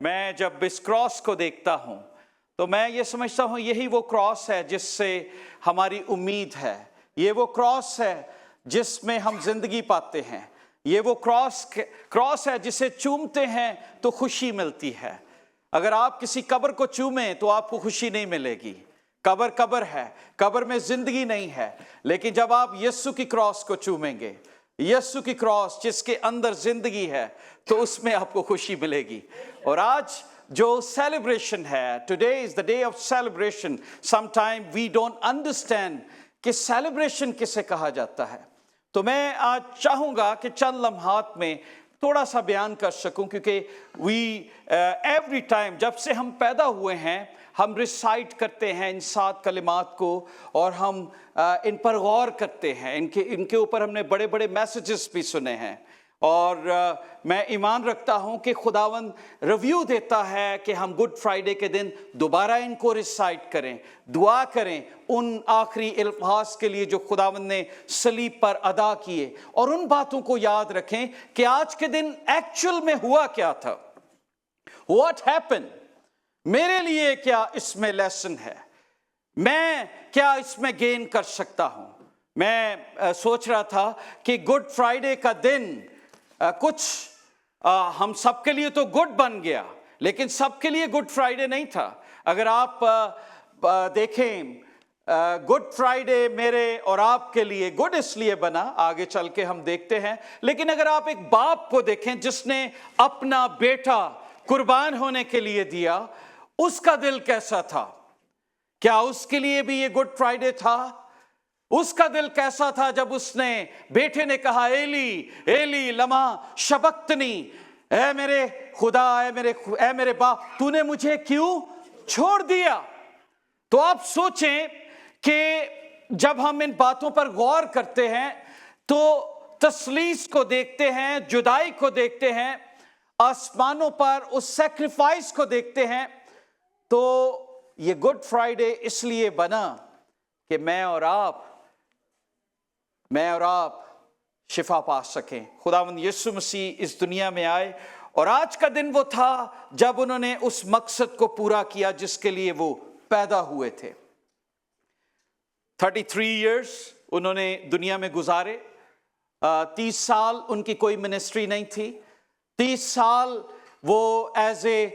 میں جب اس کراس کو دیکھتا ہوں تو میں یہ سمجھتا ہوں یہی وہ کراس ہے جس سے ہماری امید ہے، یہ وہ کراس ہے جس میں ہم زندگی پاتے ہیں، یہ وہ کراس ہے جسے چومتے ہیں تو خوشی ملتی ہے۔ اگر آپ کسی قبر کو چومیں تو آپ کو خوشی نہیں ملے گی، قبر ہے، قبر میں زندگی نہیں ہے، لیکن جب آپ یسوع کی کراس کو چومیں گے، یسوع کی کراس جس کے اندر زندگی ہے، تو اس میں آپ کو خوشی ملے گی۔ اور آج جو سیلیبریشن ہے، today is the day of celebration, some time we don't understand کہ سیلیبریشن کسے کہا جاتا ہے۔ تو میں آج چاہوں گا کہ چند لمحات میں تھوڑا سا بیان کر سکوں، کیونکہ ایوری ٹائم جب سے ہم پیدا ہوئے ہیں ہم ریسائٹ کرتے ہیں ان 7 کلمات کو، اور ہم ان پر غور کرتے ہیں، ان کے اوپر ہم نے بڑے بڑے میسیجز بھی سنے ہیں، اور میں ایمان رکھتا ہوں کہ خداوند ریویو دیتا ہے کہ ہم گڈ فرائیڈے کے دن دوبارہ ان کو ریسائٹ کریں، دعا کریں ان آخری الفاظ کے لیے جو خداوند نے صلیب پر ادا کیے، اور ان باتوں کو یاد رکھیں کہ آج کے دن ایکچول میں ہوا کیا تھا، واٹ ہیپن، میرے لیے کیا اس میں لیسن ہے، میں کیا اس میں گین کر سکتا ہوں۔ میں سوچ رہا تھا کہ گڈ فرائیڈے کا دن کچھ ہم سب کے لیے تو گڈ بن گیا، لیکن سب کے لیے گڈ فرائیڈے نہیں تھا۔ اگر آپ دیکھیں گڈ فرائیڈے میرے اور آپ کے لیے گڈ اس لیے بنا، آگے چل کے ہم دیکھتے ہیں، لیکن اگر آپ ایک باپ کو دیکھیں جس نے اپنا بیٹا قربان ہونے کے لیے دیا، اس کا دل کیسا تھا؟ کیا اس کے لیے بھی یہ گڈ فرائیڈے تھا؟ اس کا دل کیسا تھا جب اس نے بیٹے نے کہا ایلی ایلی لما شبقتنی، اے میرے خدا، اے میرے باپ، تو نے مجھے کیوں چھوڑ دیا؟ تو آپ سوچیں کہ جب ہم ان باتوں پر غور کرتے ہیں تو تثلیث کو دیکھتے ہیں، جدائی کو دیکھتے ہیں، آسمانوں پر اس سیکریفائس کو دیکھتے ہیں، تو یہ گڈ فرائیڈے اس لیے بنا کہ میں اور آپ شفا پا سکیں۔ خداوند یسوع مسیح اس دنیا میں آئے، اور آج کا دن وہ تھا جب انہوں نے اس مقصد کو پورا کیا جس کے لیے وہ پیدا ہوئے تھے۔ 33 ایئرز انہوں نے دنیا میں گزارے، 30 سال ان کی کوئی منسٹری نہیں تھی، 30 سال وہ ایز اے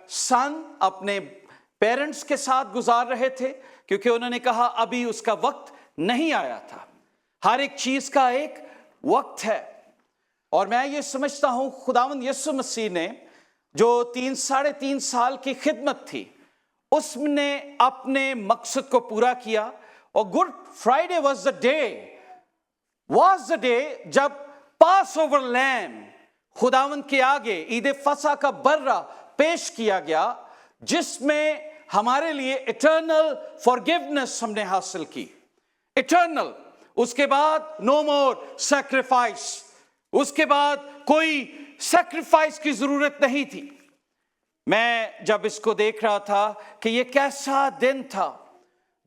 سن اپنے پیرنٹس کے ساتھ گزار رہے تھے، کیونکہ انہوں نے کہا ابھی اس کا وقت نہیں آیا تھا۔ ہر ایک چیز کا ایک وقت ہے، اور میں یہ سمجھتا ہوں خداوند یسوع مسیح نے جو 3.5 سال کی خدمت تھی، اس نے اپنے مقصد کو پورا کیا، اور good Friday was the day جب پاس اوور لیم خداوند کے آگے عید فصح کا برہ پیش کیا گیا، جس میں ہمارے لیے ایٹرنل فارگیونیس ہم نے حاصل کی، ایٹرنل۔ اس کے بعد نو مور سیکریفائس، اس کے بعد کوئی سیکریفائس کی ضرورت نہیں تھی۔ میں جب اس کو دیکھ رہا تھا کہ یہ کیسا دن تھا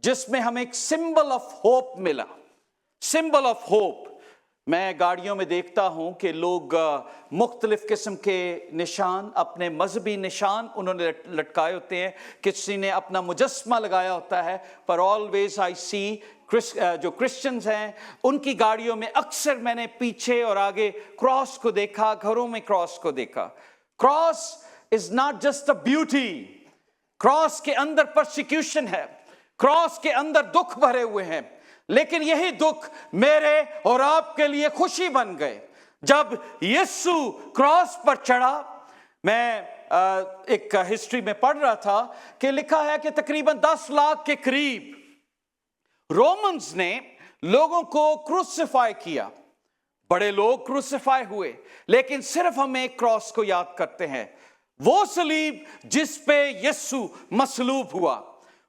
جس میں ہمیں ایک سمبل آف ہوپ ملا، سمبل آف ہوپ۔ میں گاڑیوں میں دیکھتا ہوں کہ لوگ مختلف قسم کے نشان، اپنے مذہبی نشان انہوں نے لٹکائے ہوتے ہیں، کسی نے اپنا مجسمہ لگایا ہوتا ہے، پر آلویز آئی سی جو کرسچنز ہیں ان کی گاڑیوں میں اکثر میں نے پیچھے اور آگے کراس کو دیکھا، گھروں میں کراس کو دیکھا۔ Cross is not just a beauty, cross کے اندر پرسیکیوشن ہے، کراس کے اندر دکھ بھرے ہوئے ہیں، لیکن یہی دکھ میرے اور آپ کے لیے خوشی بن گئے جب یسوع کراس پر چڑھا۔ میں ایک ہسٹری میں پڑھ رہا تھا کہ لکھا ہے کہ تقریباً 10 لاکھ کے قریب رومنز نے لوگوں کو کروسیفائی کیا، بڑے لوگ کروسیفائی ہوئے، لیکن صرف ہم ایک کراس کو یاد کرتے ہیں، وہ صلیب جس پہ یسوع مصلوب ہوا،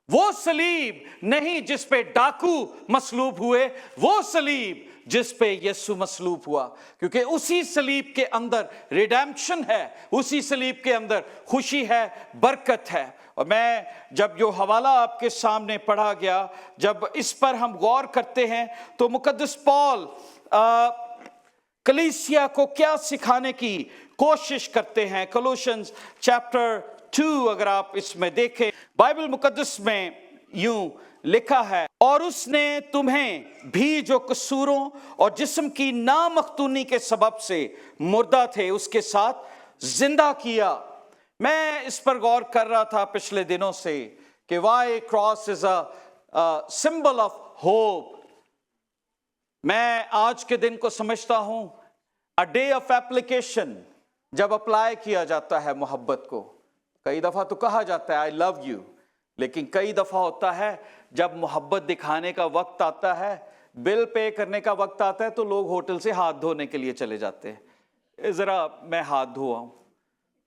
وہ صلیب نہیں جس پہ ڈاکو مصلوب ہوئے، وہ صلیب جس پہ یسوع مصلوب ہوا، کیونکہ اسی صلیب کے اندر ریڈیمپشن ہے، اسی صلیب کے اندر خوشی ہے، برکت ہے۔ اور میں جب جو حوالہ آپ کے سامنے پڑھا گیا، جب اس پر ہم غور کرتے ہیں تو مقدس پال کلیسیا کو کیا سکھانے کی कोशिश करते हैं। कोलोशियंस चैप्टर 2 अगर आप इसमें देखें, बाइबल मुकद्दस में यूं लिखा है, और उसने तुम्हें भी जो कसूरों और जिस्म की नामख्तूनी के सबब से मुर्दा थे उसके साथ जिंदा किया। मैं इस पर गौर कर रहा था पिछले दिनों से कि why cross is a symbol of hope. मैं आज के दिन को समझता हूं अ डे ऑफ एप्लीकेशन, जब अप्लाई किया जाता है मोहब्बत को। कई दफा तो कहा जाता है आई लव यू, लेकिन कई दफा होता है जब मोहब्बत दिखाने का वक्त आता है, बिल पे करने का वक्त आता है, तो लोग होटल से हाथ धोने के लिए चले जाते हैं, जरा मैं हाथ धोआऊं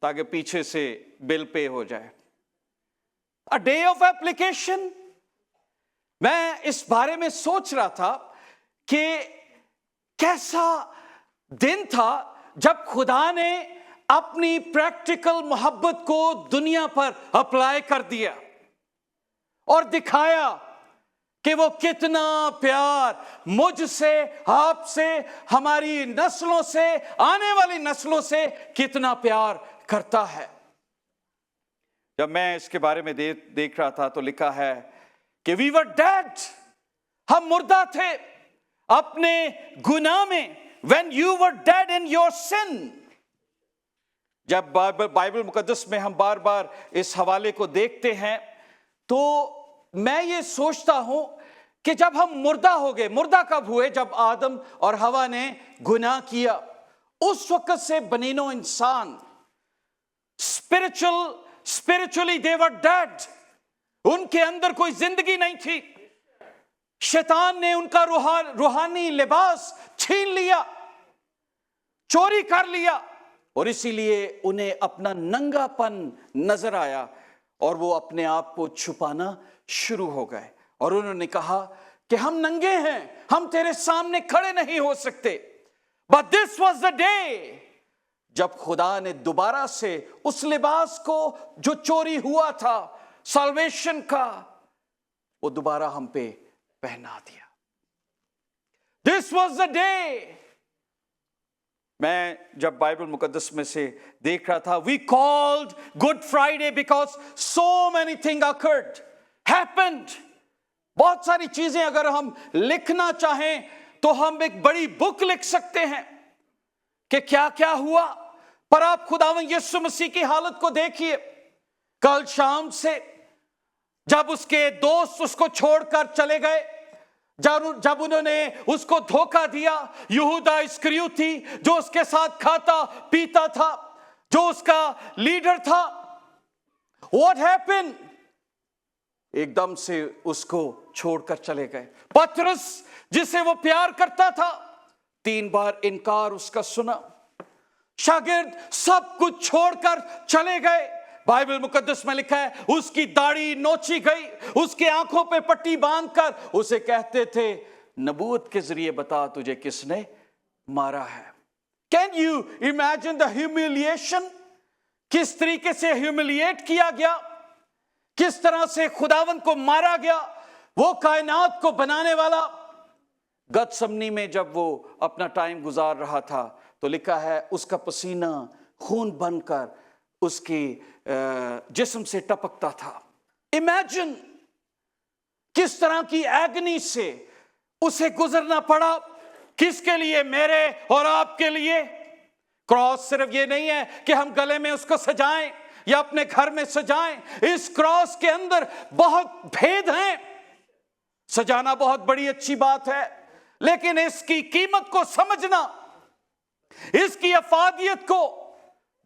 ताकि पीछे से बिल पे हो जाए। अ डे ऑफ एप्लीकेशन। मैं इस बारे में सोच रहा था कि कैसा दिन था जब खुदा ने अपनी प्रैक्टिकल मोहब्बत को दुनिया पर अप्लाई कर दिया और दिखाया कि वो कितना प्यार मुझसे, आपसे, हमारी नस्लों से, आने वाली नस्लों से कितना प्यार करता है। जब मैं इसके बारे में देख रहा था तो लिखा है कि वी वर डेड, हम मुर्दा थे अपने गुनाह में, when you were dead in your sin। जब बाइबल मुकद्दस में हम बार बार इस हवाले को देखते हैं तो मैं ये सोचता हूं कि जब हम मुर्दा हो गए, मुर्दा कब हुए? जब आदम और हवा ने गुनाह किया। उस वक्त से बनीनो इंसान स्पिरिचुअली दे वर डेड, उनके अंदर कोई जिंदगी नहीं थी। शैतान ने उनका रूहानी लिबास छीन लिया, चोरी कर लिया, और इसीलिए उन्हें अपना नंगापन नजर आया और वो अपने आप को छुपाना शुरू हो गए और उन्होंने कहा कि हम नंगे हैं, हम तेरे सामने खड़े नहीं हो सकते। But this was the day जब खुदा ने दोबारा से उस लिबास को जो चोरी हुआ था साल्वेशन का, वो दोबारा हम पे पहना दिया। This was the day. मैं जब बाइबल मुकद्दस में से देख रहा था, we called Good Friday because so many thing occurred, happened. बहुत सारी चीजें अगर हम लिखना चाहें तो हम एक बड़ी बुक लिख सकते हैं कि क्या क्या हुआ। पर आप खुदावंद यीशु मसीह की हालत को देखिए। कल शाम से जब उसके दोस्त उसको छोड़कर चले गए, जब उन्होंने उसको धोखा दिया, यहूदा इस्करियोती जो उसके साथ खाता पीता था, जो उसका लीडर था, व्हाट हैपेंड? एकदम से उसको छोड़कर चले गए। पतरस जिसे वो प्यार करता था, 3 बार इनकार उसका सुना। शागिर्द सब कुछ छोड़कर चले गए। बाइबल मुकद्दस में लिखा है उसकी दाढ़ी नोची गई, उसके आंखों पे पट्टी बांधकर उसे कहते थे नबूवत के जरिए बता तुझे किसने मारा है। Can you imagine the humiliation? किस तरीके से ह्यूमिलिएट किया गया, किस तरह से खुदावंद को मारा गया। वो कायनात को बनाने वाला गतसमनी में जब वो अपना टाइम गुजार रहा था तो लिखा है उसका पसीना खून बनकर उसकी जिस्म से टपकता था। इमेजिन किस तरह की एगनी से उसे गुजरना पड़ा। किसके लिए? मेरे और आपके लिए। क्रॉस सिर्फ ये नहीं है कि हम गले में उसको सजाएं या अपने घर में सजाएं। इस क्रॉस के अंदर बहुत भेद हैं। सजाना बहुत बड़ी अच्छी बात है, लेकिन इसकी कीमत को समझना, इसकी अफादियत को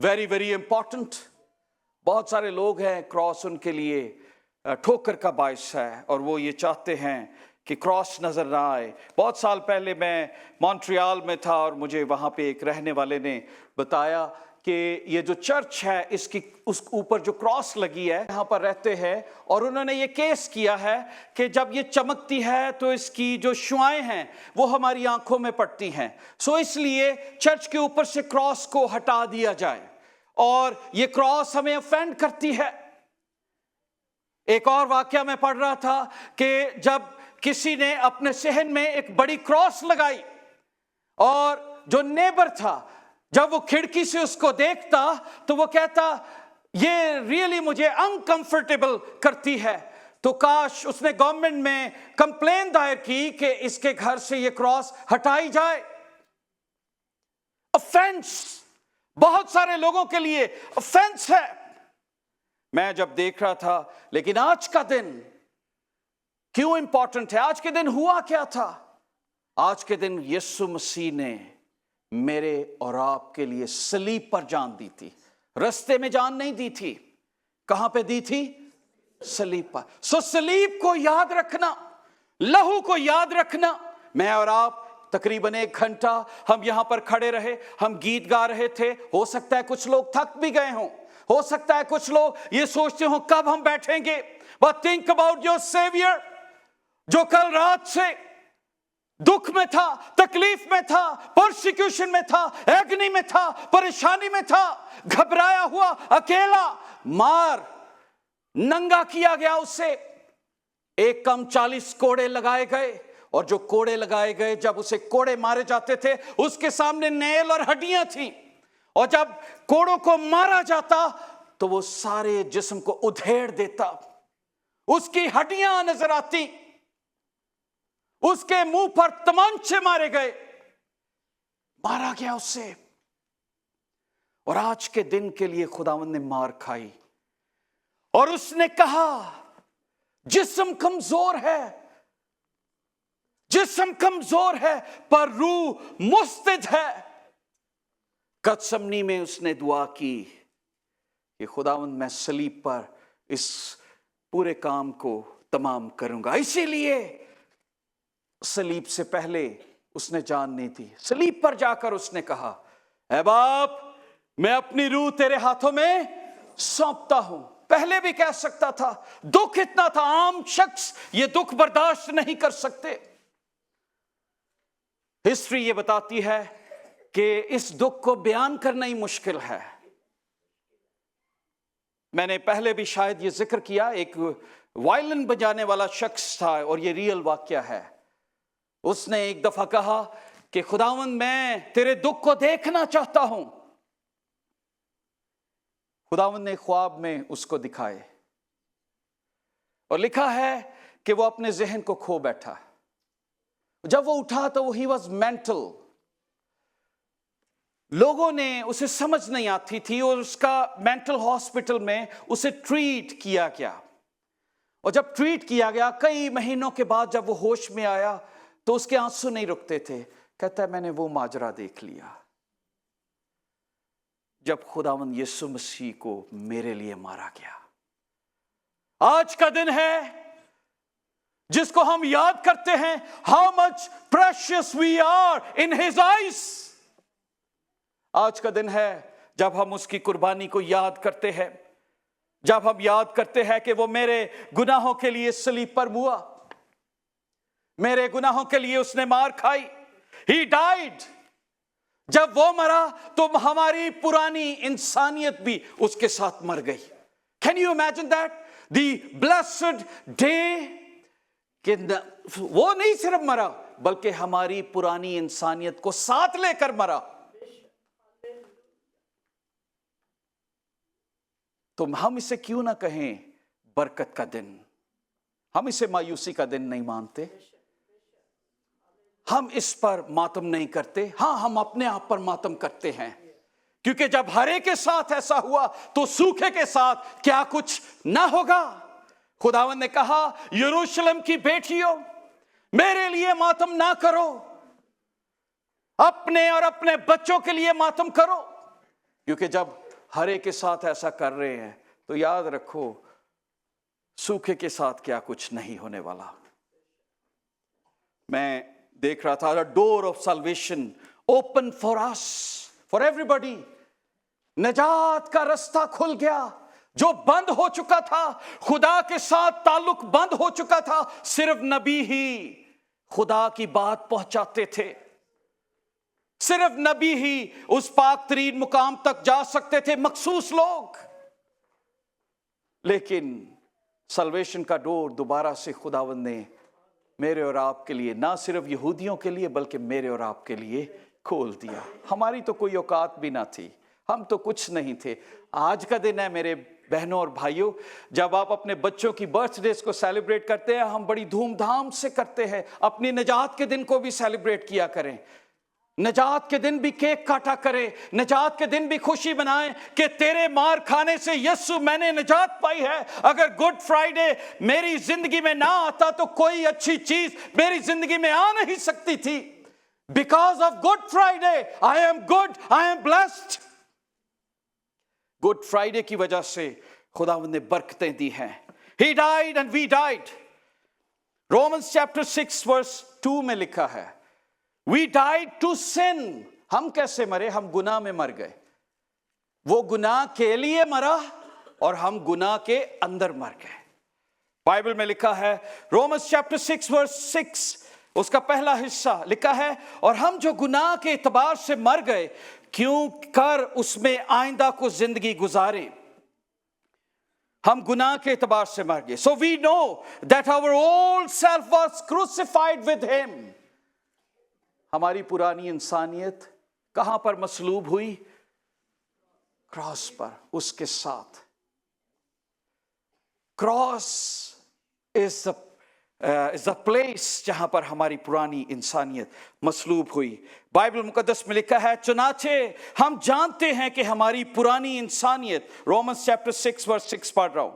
वेरी वेरी इंपॉर्टेंट। बहुत सारे लोग हैं क्रॉस उनके लिए ठोकर का बायस है और वो ये चाहते हैं कि क्रॉस नजर ना आए। बहुत साल पहले मैं मॉन्ट्रियल में था और मुझे वहाँ पे एक रहने वाले ने बताया कि ये जो चर्च है इसकी उस ऊपर जो क्रॉस लगी है, यहाँ पर रहते हैं और उन्होंने ये केस किया है कि जब ये चमकती है तो इसकी जो शुआएं हैं वो हमारी आंखों में पड़ती हैं। सो इसलिए चर्च के ऊपर से क्रॉस को हटा दिया जाए और ये क्रॉस हमें ऑफेंड करती है। एक और वाकया मैं पढ़ रहा था कि जब किसी ने अपने सहन में एक बड़ी क्रॉस लगाई और जो नेबर था जब वो खिड़की से उसको देखता तो वो कहता ये रियली मुझे अनकंफर्टेबल करती है, तो काश उसने गवर्नमेंट में कंप्लेन दायर की कि इसके घर से ये क्रॉस हटाई जाए। ऑफेंस बहुत सारे लोगों के लिए ऑफेंस है। मैं जब देख रहा था, लेकिन आज का दिन क्यों इंपॉर्टेंट है? आज के दिन हुआ क्या था? आज के दिन यीशु मसीह ने मेरे और आपके लिए सलीब पर जान दी थी। रस्ते में जान नहीं दी थी। कहां पे दी थी? सलीब पर। सो सलीब को याद रखना, लहू को याद रखना। मैं और आप तकरीबन 1 घंटा हम यहां पर खड़े रहे, हम गीत गा रहे थे। हो सकता है कुछ लोग थक भी गए हों, हो सकता है कुछ लोग ये सोचते हो कब हम बैठेंगे। But think about your saviour, जो कल रात से दुख में था, तकलीफ में था, परसिक्यूशन में था, एग्नी में था, परेशानी में था, घबराया हुआ, अकेला, मार नंगा किया गया उसे। एक कम 40 कोड़े लगाए गए, और जो कोड़े लगाए गए, जब उसे कोड़े मारे जाते थे उसके सामने नेल और हड्डियां थी, और जब कोड़ों को मारा जाता तो वो सारे जिस्म को उधेड़ देता। उसकी हड्डियां नजर आती, उसके मुंह पर तमांचे मारे गए, मारा गया उससे। और आज के दिन के लिए खुदावंद ने मार खाई, और उसने कहा जिस्म कमजोर है, जिस्म कमजोर है पर रूह मुस्तैद है। गतसमनी में उसने दुआ की कि खुदावंद मैं सलीब पर इस पूरे काम को तमाम करूंगा। इसीलिए सलीब से पहले उसने जान नहीं दी। सलीब पर जाकर उसने कहा, ऐ बाप, मैं अपनी रूह तेरे हाथों में सौंपता हूं। पहले भी कह सकता था, दुख इतना था, आम शख्स ये दुख बर्दाश्त नहीं कर सकते। हिस्ट्री ये बताती है कि इस दुख को बयान करना ही मुश्किल है। मैंने पहले भी शायद ये जिक्र किया, एक वायलिन बजाने वाला शख्स था, और ये रियल वाकया है। उसने एक दफा कहा कि खुदावंद मैं तेरे दुख को देखना चाहता हूं। खुदावंद ने ख्वाब में उसको दिखाए, और लिखा है कि वो अपने जहन को खो बैठा। जब वो उठा तो वो ही वॉज मेंटल। लोगों ने उसे समझ नहीं आती थी, और उसका मेंटल हॉस्पिटल में उसे ट्रीट किया गया। और जब ट्रीट किया गया, कई महीनों के बाद जब वो होश में आया तो उसके आंसू नहीं रुकते थे। कहता है मैंने वो माजरा देख लिया जब खुदावंद यीशु मसीह को मेरे लिए मारा गया। आज का दिन है जिसको हम याद करते हैं, how much precious we are in his eyes. आज का दिन है जब हम उसकी कुर्बानी को याद करते हैं, जब हम याद करते हैं कि वो मेरे गुनाहों के लिए सलीब पर हुआ, मेरे गुनाहों के लिए उसने मार खाई। He died. जब वो मरा तो हमारी पुरानी इंसानियत भी उसके साथ मर गई। Can you imagine that? The blessed day कि वो नहीं सिर्फ मरा बल्कि हमारी पुरानी इंसानियत को साथ लेकर मरा। तो हम इसे क्यों ना कहें बरकत का दिन? हम इसे मायूसी का दिन नहीं मानते, हम इस पर मातम नहीं करते। हां, हम अपने आप पर मातम करते हैं, क्योंकि जब हरे के साथ ऐसा हुआ तो सूखे के साथ क्या कुछ ना होगा। खुदावंद ने कहा, यरूशलेम की बेटियों, मेरे लिए मातम ना करो, अपने और अपने बच्चों के लिए मातम करो, क्योंकि जब हरे के साथ ऐसा कर रहे हैं तो याद रखो सूखे के साथ क्या कुछ नहीं होने वाला। मैं देख रहा था, the door of salvation open for us, for everybody. नजात का रास्ता खुल गया जो बंद हो चुका था। खुदा के साथ ताल्लुक बंद हो चुका था। सिर्फ नबी ही खुदा की बात पहुंचाते थे, सिर्फ नबी ही उस पाक तरीन मुकाम तक जा सकते थे, मखसूस लोग। लेकिन सल्वेशन का डोर दोबारा से खुदावंद ने मेरे और आपके लिए, ना सिर्फ यहूदियों के लिए बल्कि मेरे और आपके लिए खोल दिया। हमारी तो कोई औकात भी ना थी, हम तो कुछ नहीं थे। आज का दिन है मेरे बहनों और भाइयों, जब आप अपने बच्चों की बर्थडेज को सेलिब्रेट करते हैं, हम बड़ी धूमधाम से करते हैं। अपनी निजात के दिन को भी सेलिब्रेट किया करें, निजात के दिन भी केक काटा करें, निजात के दिन भी खुशी मनाएं कि तेरे मार खाने से यीशु मैंने निजात पाई है। अगर गुड फ्राइडे मेरी जिंदगी में ना आता तो कोई अच्छी चीज मेरी जिंदगी में आ नहीं सकती थी। Because of good Friday I am good, I am blessed. Good Friday की वजह से खुदावंद ने बरकतें दी हैं। He died and we died. Romans chapter 6 verse 2 में लिखा है, We died to sin. हम कैसे मरे? हम गुनाह में मर गए। वो गुनाह के लिए मरा और हम गुनाह के अंदर मर गए। बाइबल में लिखा है रोमन्स चैप्टर 6 वर्स 6, उसका पहला हिस्सा लिखा है, और हम जो गुनाह के एतबार से मर गए क्यों कर उसमें आइंदा को जिंदगी गुजारे। हम गुनाह के एतबार से मर गए। So we know that our old self was crucified with him. हमारी पुरानी इंसानियत कहां पर मसलूब हुई? क्रॉस पर, उसके साथ। क्रॉस इज द प्लेस जहां पर हमारी पुरानी इंसानियत मसलूब हुई। बाइबल मुकद्दस में लिखा है, चुनाचे हम जानते हैं कि हमारी पुरानी इंसानियत, रोमन्स चैप्टर 6 वर्स 6 पढ़ रहा हूं,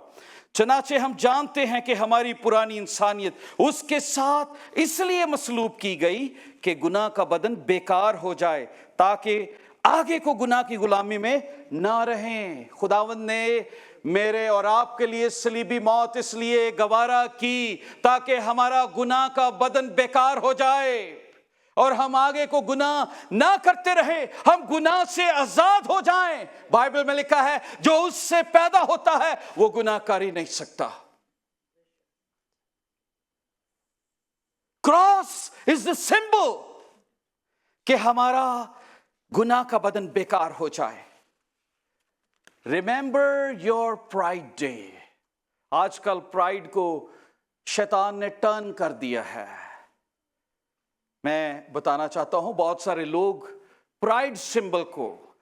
चुनाचे हम जानते हैं कि हमारी पुरानी इंसानियत उसके साथ इसलिए मसलूब की गई कि गुनाह का बदन बेकार हो जाए, ताकि आगे को गुनाह की गुलामी में ना रहें। खुदावंद ने मेरे और आपके लिए सलीबी मौत इसलिए गवारा की ताकि हमारा गुनाह का बदन बेकार हो जाए और हम आगे को गुनाह ना करते रहे, हम गुनाह से आजाद हो जाएं। बाइबल में लिखा है, जो उससे पैदा होता है वो गुनाह कर ही नहीं सकता। क्रॉस इज द सिंबल कि हमारा गुनाह का बदन बेकार हो जाए। Remember your pride day. आजकल प्राइड को शैतान ने टर्न कर दिया है। मैं बताना चाहता हूं, बहुत सारे लोग प्राइड सिंबल को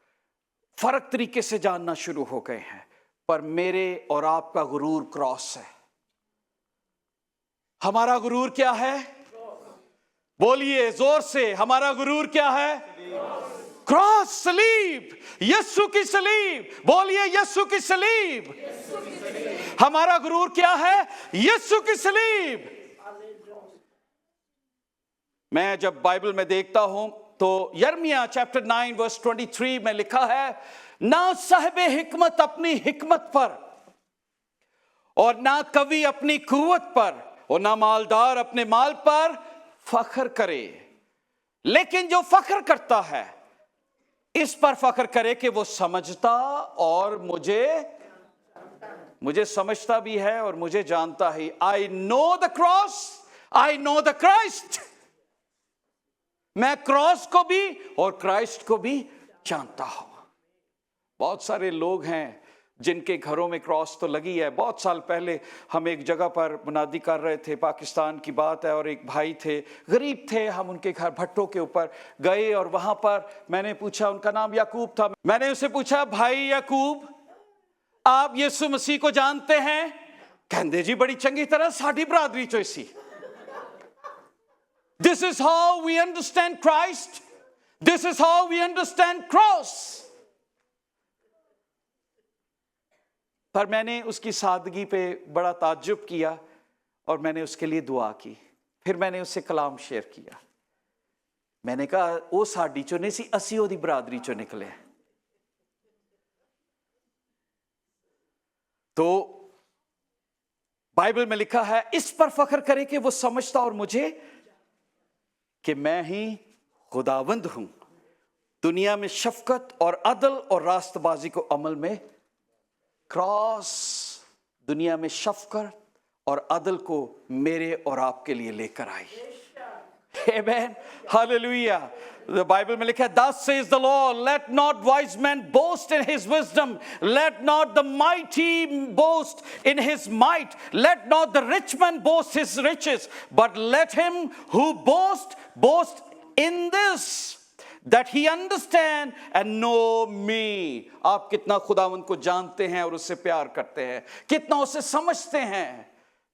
फर्क तरीके से जानना शुरू हो गए हैं, पर मेरे और आपका गुरूर क्रॉस है। हमारा गुरूर क्या है? बोलिए जोर से, हमारा गुरूर क्या है? क्रॉस, सलीब, यीशु की सलीब। बोलिए यीशु की सलीब। हमारा गुरूर क्या है? यीशु की सलीब। मैं जब बाइबल में देखता हूं तो यिर्मयाह चैप्टर 9 वर्स 23 में लिखा है, ना साहिबे हिकमत अपनी हिकमत पर और ना कवि अपनी कुव्वत पर और ना मालदार अपने माल पर फख्र करे, लेकिन जो फख्र करता है इस पर फख्र करे कि वो समझता और मुझे समझता भी है और मुझे जानता ही। I know the cross, I know the Christ. मैं क्रॉस को भी और क्राइस्ट को भी जानता हूं। बहुत सारे लोग हैं जिनके घरों में क्रॉस तो लगी है। बहुत साल पहले हम एक जगह पर मुनादी कर रहे थे, पाकिस्तान की बात है, और एक भाई थे, गरीब थे। हम उनके घर भट्टों के ऊपर गए और वहां पर मैंने पूछा, उनका नाम याकूब था, मैंने उसे पूछा, भाई याकूब आप यीशु मसीह को जानते हैं? कहंदे जी बड़ी चंगी तरह, साडी बरादरी चो सी। This is how we understand Christ. This is how we understand cross. पर मैंने उसकी सादगी पे बड़ा ताज्जुब किया और मैंने उसके लिए दुआ की। फिर मैंने उससे कलाम शेयर किया। मैंने कहा वो साडी चो नहीं सी, असी ओदी बरादरी चो निकले। तो बाइबल में लिखा है, इस पर फख्र करे कि वो समझता और मुझे कि मैं ही खुदावंद हूं। दुनिया में शफकत और अदल और रास्तबाजी को अमल में, क्रॉस दुनिया में शफकत और अदल को मेरे और आपके लिए लेकर आई। Amen. Hallelujah. The Bible में लिखा है, thus says the Lord, let not wise man boast in his wisdom, let not the mighty boast in his might, let not the rich man boast his riches, but let him who boast in this, that he understand and know me. آپ کتنا خداوند کو جانتے ہیں اور اس سے پیار کرتے ہیں, کتنا اسے سمجھتے ہیں,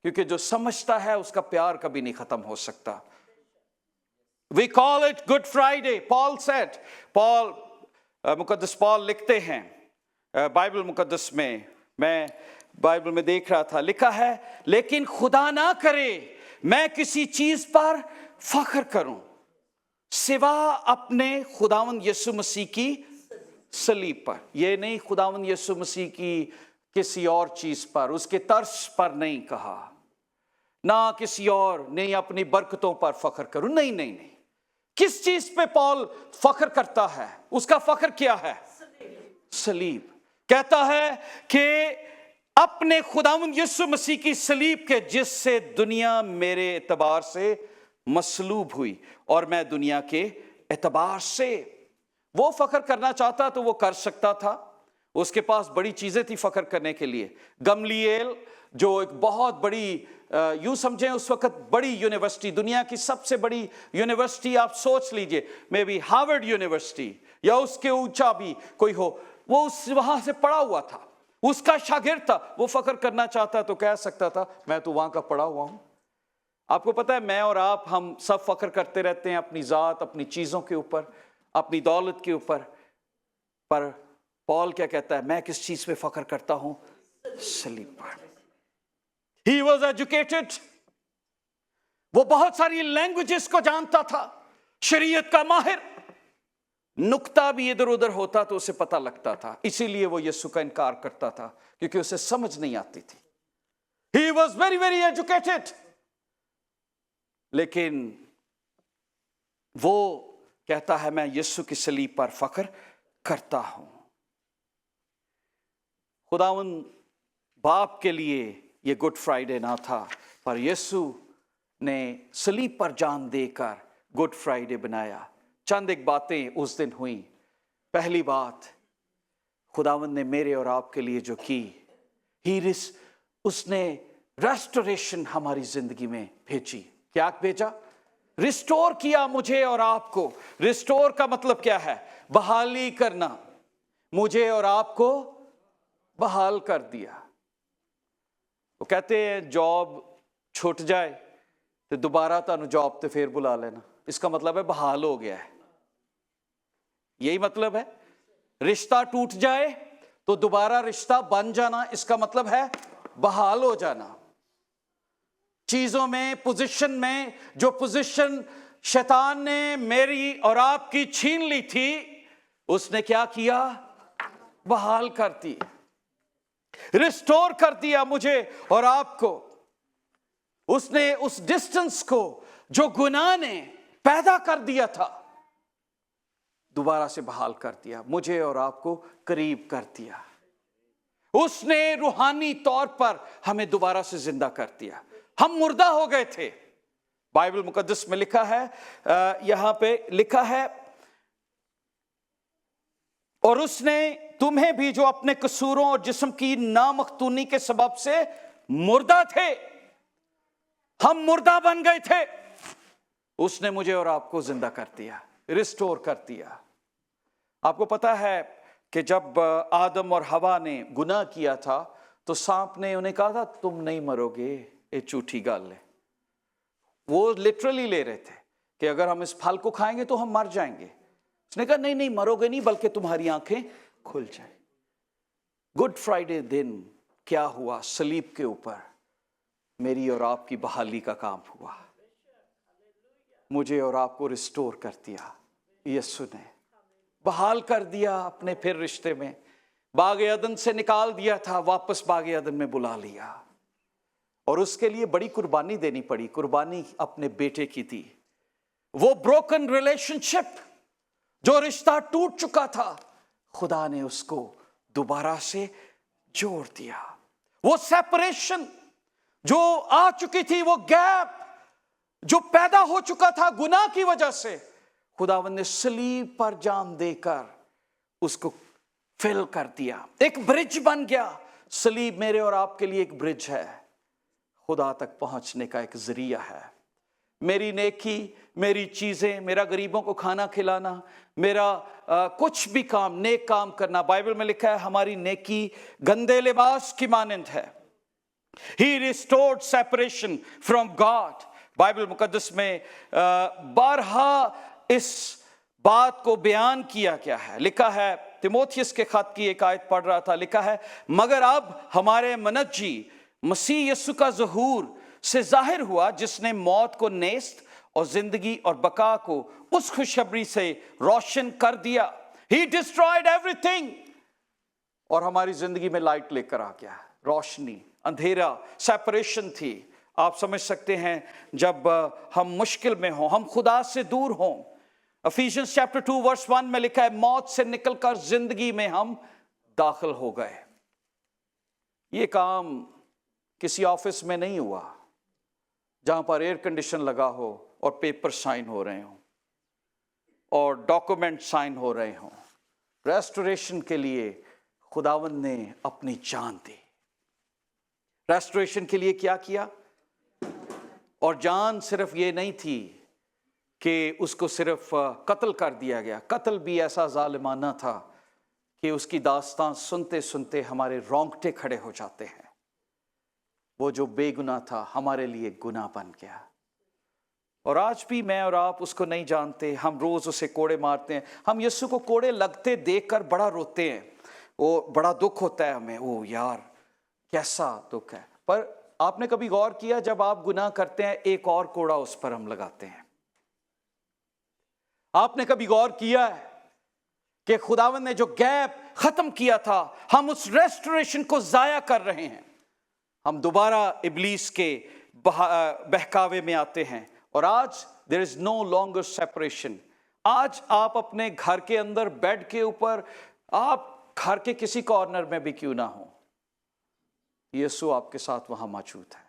کیونکہ جو سمجھتا ہے اس کا پیار کبھی نہیں ختم ہو سکتا. We call it Good Friday. Paul said, مقدس پال لکھتے ہیں بائبل مقدس میں بائبل میں دیکھ رہا تھا, لکھا ہے لیکن خدا نہ کرے میں کسی چیز پر فخر کروں سوا اپنے خداوند یسوع مسیح کی صلیب پر. یہ نہیں خداوند یسوع مسیح کی کسی اور چیز پر, اس کے طرز پر نہیں کہا, نہ کسی اور, نہیں اپنی برکتوں پر فخر کروں, نہیں. کس چیز پہ پال فخر کرتا ہے؟ اس کا فخر کیا ہے؟ صلیب. کہتا ہے کہ اپنے خداوند یسوع مسیح کی صلیب کے, جس سے دنیا میرے اعتبار سے مصلوب ہوئی اور میں دنیا کے اعتبار سے. وہ فخر کرنا چاہتا تو وہ کر سکتا تھا, اس کے پاس بڑی چیزیں تھی فخر کرنے کے لیے. گملیل جو ایک بہت بڑی, یوں سمجھیں اس وقت بڑی یونیورسٹی, دنیا کی سب سے بڑی یونیورسٹی آپ سوچ لیجئے, میں بھی ہارورڈ یونیورسٹی یا اس کے اونچا بھی کوئی ہو, وہ وہاں سے پڑھا ہوا تھا, اس کا شاگرد تھا. وہ فخر کرنا چاہتا تو کہہ سکتا تھا میں تو وہاں کا پڑھا ہوا ہوں. آپ کو پتہ ہے میں اور آپ, ہم سب فخر کرتے رہتے ہیں اپنی ذات, اپنی چیزوں کے اوپر, اپنی دولت کے اوپر, پر پال کیا کہتا ہے؟ میں کس چیز پہ فخر کرتا ہوں؟ صلیب پر. He was educated. وہ بہت ساری لینگویجز کو جانتا تھا, شریعت کا ماہر, نکتہ بھی ادھر ادھر ہوتا تو اسے پتہ لگتا تھا, اسی لیے وہ یسوع کا انکار کرتا تھا کیونکہ اسے سمجھ نہیں آتی تھی. He was very very educated. لیکن وہ کہتا ہے میں یسوع کی صلیب پر فخر کرتا ہوں. خداوند باپ کے لیے یہ گڈ فرائیڈے نہ تھا, پر یسوع نے صلیب پر جان دے کر گڈ فرائیڈے بنایا. چند ایک باتیں اس دن ہوئیں. پہلی بات, خداوند نے میرے اور آپ کے لیے جو کی, اس نے ریسٹوریشن ہماری زندگی میں بھیجی. کیا بھیجا؟ ریسٹور کیا مجھے اور آپ کو. ریسٹور کا مطلب کیا ہے؟ بحالی کرنا. مجھے اور آپ کو بحال کر دیا. وہ کہتے ہیں جاب چھوٹ جائے تو دوبارہ تانوں جاب تے پھر بلا لینا, اس کا مطلب ہے بحال ہو گیا ہے. یہی مطلب ہے. رشتہ ٹوٹ جائے تو دوبارہ رشتہ بن جانا, اس کا مطلب ہے بحال ہو جانا. چیزوں میں, پوزیشن میں, جو پوزیشن شیطان نے میری اور آپ کی چھین لی تھی, اس نے کیا کیا؟ بحال کر دی, ریسٹور کر دیا مجھے اور آپ کو. اس نے اس ڈسٹنس کو جو گناہ نے پیدا کر دیا تھا دوبارہ سے بحال کر دیا, مجھے اور آپ کو قریب کر دیا. اس نے روحانی طور پر ہمیں دوبارہ سے زندہ کر دیا. ہم مردہ ہو گئے تھے. بائبل مقدس میں لکھا ہے, یہاں پہ لکھا ہے, اور اس نے تمہیں بھی جو اپنے قصوروں اور جسم کی نامختونی کے سبب سے مردہ تھے, ہم مردہ بن گئے تھے, اس نے مجھے اور آپ کو زندہ کر دیا, ریسٹور کر دیا. آپ کو پتا ہے کہ جب آدم اور حوا نے گناہ کیا تھا تو سانپ نے انہیں کہا تھا تم نہیں مرو گے, یہ جھوٹی گل ہے. وہ لٹرلی لے رہے تھے کہ اگر ہم اس پھل کو کھائیں گے تو ہم مر جائیں گے. اس نے کہا نہیں مرو گے نہیں, بلکہ تمہاری آنکھیں کھل جائیں. گڈ فرائیڈے دن کیا ہوا؟ صلیب کے اوپر میری اور آپ کی بحالی کا کام ہوا. مجھے اور آپ کو ریسٹور کر دیا. یسوع نے بحال کر دیا اپنے پھر رشتے میں. باغ عدن سے نکال دیا تھا, واپس باغ عدن میں بلا لیا. اور اس کے لیے بڑی قربانی دینی پڑی. قربانی اپنے بیٹے کی تھی. وہ بروکن ریلیشن شپ, جو رشتہ ٹوٹ چکا تھا, خدا نے اس کو دوبارہ سے جوڑ دیا. وہ سیپریشن جو آ چکی تھی, وہ گیپ جو پیدا ہو چکا تھا گناہ کی وجہ سے, خداوند نے صلیب پر جان دے کر اس کو فل کر دیا. ایک برج بن گیا. صلیب میرے اور آپ کے لیے ایک برج ہے, خدا تک پہنچنے کا ایک ذریعہ ہے. मेरी नेकी, मेरी चीज़ें, मेरा गरीबों को खाना खिलाना, मेरा कुछ भी काम, नेक काम करना, बाइबल में लिखा है हमारी नेकी गंदे लिबास की मानंद है। He restored separation from God. Bible मुकद्दस में बारहा इस बात को बयान किया गया है। लिखा है, तिमोथियस के खत की एक आयत पढ़ रहा था, लिखा है मगर अब हमारे मनज्जी मसीह यीशु का ज़हूर से जाहिर हुआ, जिसने मौत को नेस्त और जिंदगी और बका को उस खुशखबरी से रोशन कर दिया। He destroyed everything, और हमारी जिंदगी में लाइट लेकर आ गया, रोशनी, अंधेरा, सेपरेशन थी। आप समझ सकते हैं जब हम मुश्किल में हों, हम खुदा से दूर हों। Ephesians chapter 2 verse 1 में लिखा है मौत से निकलकर जिंदगी में हम दाखिल हो गए। ये काम किसी ऑफिस में नहीं हुआ जहां पर एयर कंडीशन लगा हो और पेपर साइन हो रहे हों और डॉक्यूमेंट साइन हो रहे हों। रेस्टोरेशन के लिए खुदावंद ने अपनी जान दी। रेस्टोरेशन के लिए क्या किया? और जान सिर्फ ये नहीं थी कि उसको सिर्फ कत्ल कर दिया गया। कत्ल भी ऐसा जालिमाना था कि उसकी दास्तान सुनते सुनते हमारे रोंगटे खड़े हो जाते हैं। वो जो बेगुनाह था हमारे लिए गुनाह बन गया। और आज भी मैं और आप उसको नहीं जानते, हम रोज उसे कोड़े मारते हैं। हम यीशु को कोड़े लगते देखकर बड़ा रोते हैं, वो बड़ा दुख होता है हमें, ओ यार कैसा दुख है। पर आपने कभी गौर किया, जब आप गुनाह करते हैं एक और कोड़ा उस पर हम लगाते हैं। आपने कभी गौर किया है कि खुदावंद ने जो गैप खत्म किया था, हम उस रेस्टोरेशन को जाया कर रहे हैं। हम दोबारा इब्लीस के बहकावे में आते हैं और आज there is no longer separation. आज आप अपने घर के अंदर बेड के ऊपर, आप घर के किसी कॉर्नर में भी क्यों ना हो, यीशु आपके साथ वहां मौजूद है।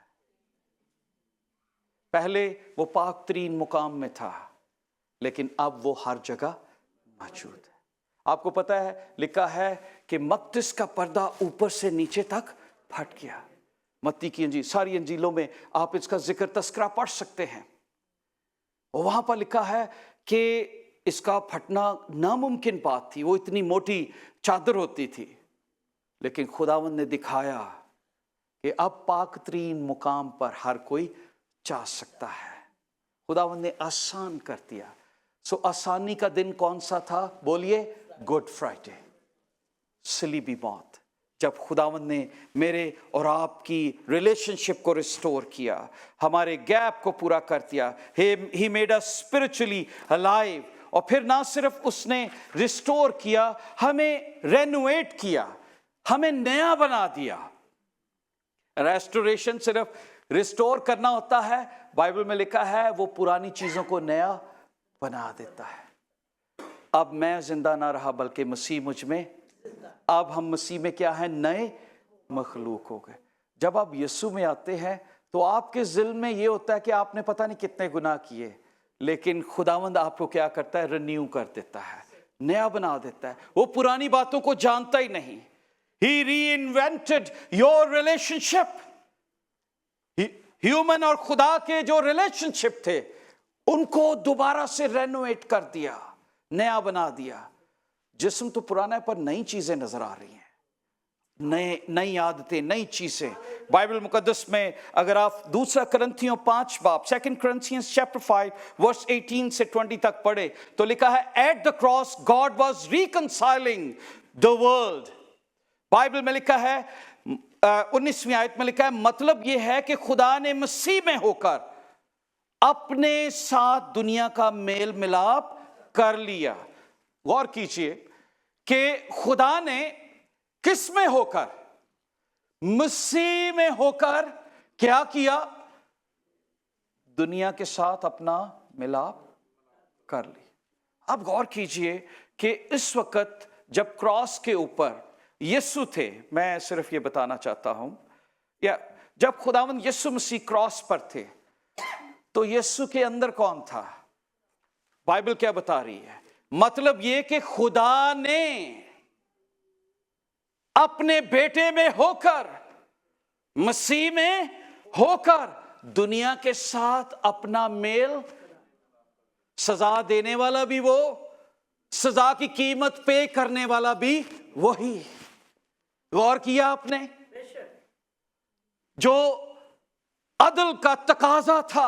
पहले वो पाक तरीन मुकाम में था, लेकिन अब वो हर जगह मौजूद है। आपको पता है, लिखा है कि मक़दिस का पर्दा ऊपर से नीचे तक फट गया। मत्ती की अंजील, सारी अंजीलों में आप इसका जिक्र तस्करा पढ़ सकते हैं। और वहां पर लिखा है कि इसका फटना नामुमकिन बात थी, वो इतनी मोटी चादर होती थी। लेकिन खुदावंद ने दिखाया कि अब पाक तरीन मुकाम पर हर कोई जा सकता है। खुदावंद ने आसान कर दिया। सो आसानी का दिन कौन सा था? बोलिए, गुड फ्राइडे, सलीबी मौत। जब खुदावंद ने मेरे और आपकी रिलेशनशिप को रिस्टोर किया, हमारे गैप को पूरा कर दिया, he made us spiritually alive. और फिर ना सिर्फ उसने रिस्टोर किया, हमें रेनोवेट किया, हमें नया बना दिया। रेस्टोरेशन सिर्फ रिस्टोर करना होता है, बाइबल में लिखा है वो पुरानी चीजों को नया बना देता है। अब मैं जिंदा ना रहा बल्कि मसीह मुझ में। अब हम मसीह में क्या है? नए मखलूक हो गए। जब आप यीशु में आते हैं तो आपके दिल में ये होता है कि आपने पता नहीं कितने गुनाह किए, लेकिन खुदावंद आपको क्या करता है? रिन्यू कर देता है, नया बना देता है। वो पुरानी बातों को जानता ही नहीं। He reinvented your relationship. Human और खुदा के जो रिलेशनशिप थे उनको दोबारा से रेनोवेट कर दिया, नया बना दिया। जिस्म तो पुराना है पर नई चीजें नजर आ रही हैं, नई आदतें, नई चीजें। बाइबल मुकद्दस में अगर आप दूसरा करंथियों 5 बाब, 2 Corinthians chapter 5 verse 18 से 20 तक पढ़े तो लिखा है, at the cross God was reconciling the world. Bible में लिखा है 19वीं आयत में लिखा है, मतलब यह है कि खुदा ने मसीह में होकर अपने साथ दुनिया का मेल मिलाप कर लिया। गौर कीजिए कि खुदा ने किस में होकर? मसीह में होकर क्या किया? दुनिया के साथ अपना मिलाप कर लिया। अब गौर कीजिए कि इस वक्त जब क्रॉस के ऊपर यीशु थे, मैं सिर्फ ये बताना चाहता हूं, या जब खुदावंद यीशु मसीह क्रॉस पर थे तो यीशु के अंदर कौन था? बाइबल क्या बता रही है? मतलब ये कि खुदा ने अपने बेटे में होकर, मसीह में होकर दुनिया के साथ अपना मेल, सजा देने वाला भी वो, सजा की कीमत पे करने वाला भी वही। गौर किया आपने? जो अदल का तकाजा था,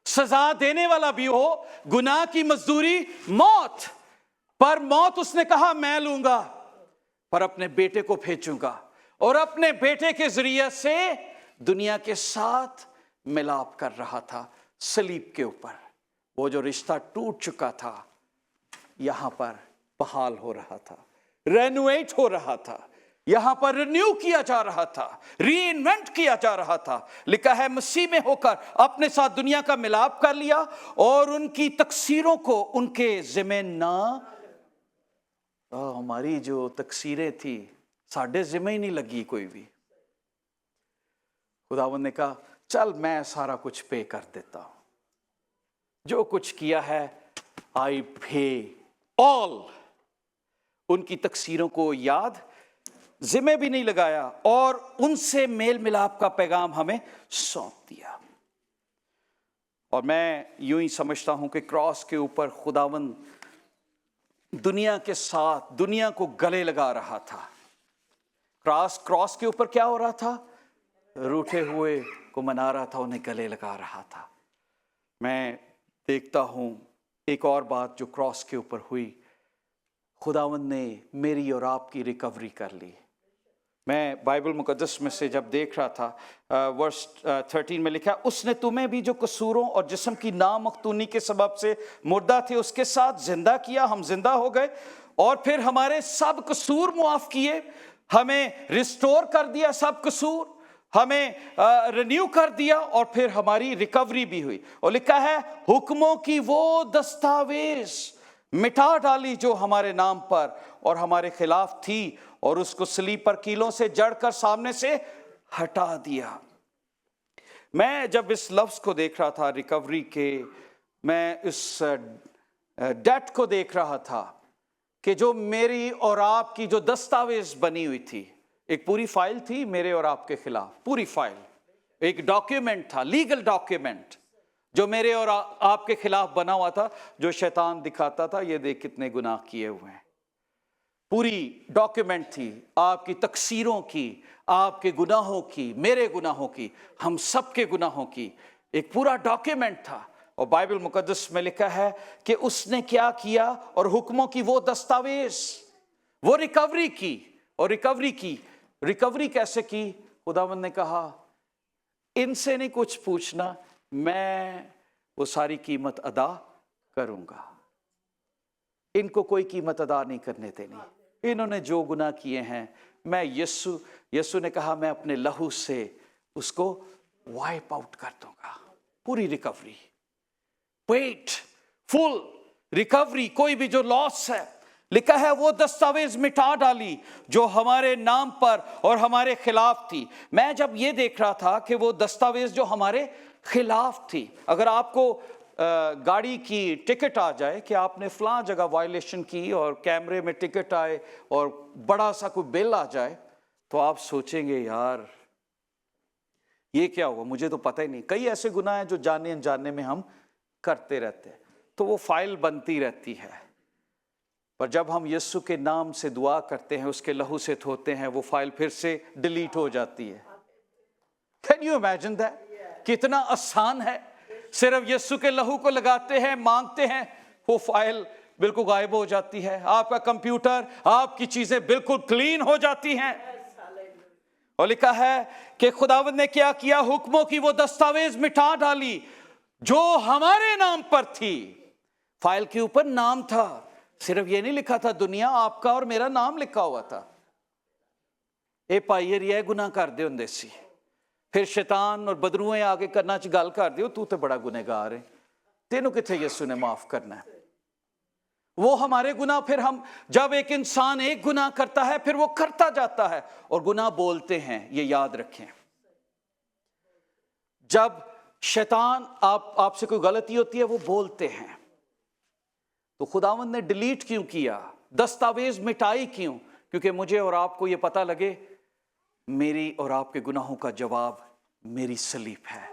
सजा देने वाला भी हो, गुनाह की मजदूरी मौत, पर मौत उसने कहा मैं लूंगा, पर अपने बेटे को भेजूंगा, और अपने बेटे के जरिए से दुनिया के साथ मिलाप कर रहा था। सलीब के ऊपर वो जो रिश्ता टूट चुका था, यहां पर बहाल हो रहा था, रेनोवेट हो रहा था, यहां पर रिन्यू किया जा रहा था, रीइन्वेंट किया जा रहा था। लिखा है मसीह में होकर अपने साथ दुनिया का मिलाप कर लिया और उनकी तकसीरों को उनके जिम्मे ना। हमारी जो तकसीरें थी साढ़े जिम्मे ही नहीं लगी कोई भी। खुदावंद ने कहा चल मैं सारा कुछ पे कर देता हूं, जो कुछ किया है आई पे ऑल। उनकी तकसीरों को याद, जिम्मे भी नहीं लगाया, और उनसे मेल मिलाप का पैगाम हमें सौंप दिया। और मैं यूं ही समझता हूं कि क्रॉस के ऊपर खुदावंद दुनिया के साथ दुनिया को गले लगा रहा था। क्रॉस के ऊपर क्या हो रहा था? रूठे हुए को मना रहा था, उन्हें गले लगा रहा था। मैं देखता हूं एक और बात जो क्रॉस के ऊपर हुई, खुदावंद ने मेरी और आपकी रिकवरी कर ली। मैं बाइबल मुकद्दस में से जब देख रहा था, वर्स 13 में लिखा, उसने तुम्हें भी जो कसूरों और जिस्म की नामख्तूनी के सबब से मुर्दा थे उसके साथ जिंदा किया, हम जिंदा हो गए, और फिर हमारे सब कसूर मुआफ किए, हमें रिस्टोर कर दिया, सब कसूर हमें रिन्यू कर दिया, और फिर हमारी रिकवरी भी हुई। और लिखा है हुक्मों की वो दस्तावेज मिटा डाली जो हमारे नाम पर और हमारे खिलाफ थी, और उसको सलीब पर कीलों से जड़कर सामने से हटा दिया। मैं जब इस लफ्ज को देख रहा था रिकवरी के, मैं इस डेट को देख रहा था कि जो मेरी और आपकी जो दस्तावेज बनी हुई थी, एक पूरी फाइल थी मेरे और आपके खिलाफ, पूरी फाइल, एक डॉक्यूमेंट था, लीगल डॉक्यूमेंट जो मेरे और आपके खिलाफ बना हुआ था, जो शैतान दिखाता था ये देख कितने गुनाह किए हुए हैं। पूरी डॉक्यूमेंट थी आपकी तकसीरों की, आपके गुनाहों की, मेरे गुनाहों की, हम सबके गुनाहों की, एक पूरा डॉक्यूमेंट था। और बाइबल मुकद्दस में लिखा है कि उसने क्या किया, और हुक्मों की वो दस्तावेज, वो रिकवरी की। और रिकवरी कैसे की? खुदावंद ने कहा इनसे नहीं कुछ पूछना, मैं वो सारी कीमत अदा करूंगा, इनको कोई कीमत अदा नहीं करने देनी। इन्होंने जो गुनाह किए हैं, मैं यीशु ने कहा मैं अपने लहू से उसको वाइप आउट कर दूंगा। पूरी रिकवरी, वेट फुल रिकवरी, कोई भी जो लॉस है, लिखा है वो दस्तावेज मिटा डाली जो हमारे नाम पर और हमारे खिलाफ थी। मैं जब ये देख रहा था कि वो दस्तावेज जो हमारे खिलाफ थी, अगर आपको गाड़ी की टिकट आ जाए कि आपने फलां जगह वायलेशन की और कैमरे में टिकट आए और बड़ा सा कोई बिल आ जाए, तो आप सोचेंगे यार ये क्या हुआ, मुझे तो पता ही नहीं। कई ऐसे गुनाह हैं जो जाने अनजाने में हम करते रहते हैं, तो वो फाइल बनती रहती है। पर जब हम यीशु के नाम से दुआ करते हैं, उसके लहू से धोते हैं, वो फाइल फिर से डिलीट हो जाती है। Can you imagine that? कितना आसान है, सिर्फ यीशु के लहू को लगाते हैं, मांगते हैं, वो फाइल बिल्कुल गायब हो जाती है। आपका कंप्यूटर, आपकी चीजें बिल्कुल क्लीन हो जाती हैं। और लिखा है कि खुदावंद ने क्या किया, हुक्मों की वो दस्तावेज मिटा डाली जो हमारे नाम पर थी। फाइल के ऊपर नाम था, सिर्फ ये नहीं लिखा था दुनिया, आपका और मेरा नाम लिखा हुआ था। ए पाइयर ये गुनाह कर दे हुंदे सी, फिर शैतान और बदरूएं आगे करना च गल कर दियो, तू तो बड़ा गुनहगार है, तेनों किथे यीशु ने माफ करना है। वो हमारे गुनाह, फिर हम जब एक इंसान एक गुनाह करता है फिर वो करता जाता है, और गुनाह बोलते हैं, ये याद रखें। जब शैतान आपसे कोई गलती होती है वो बोलते हैं। तो खुदावंद ने डिलीट क्यों किया, दस्तावेज मिटाई क्यों? क्योंकि मुझे और आपको ये पता लगे मेरी और आपके गुनाहों का जवाब मेरी सलीब है,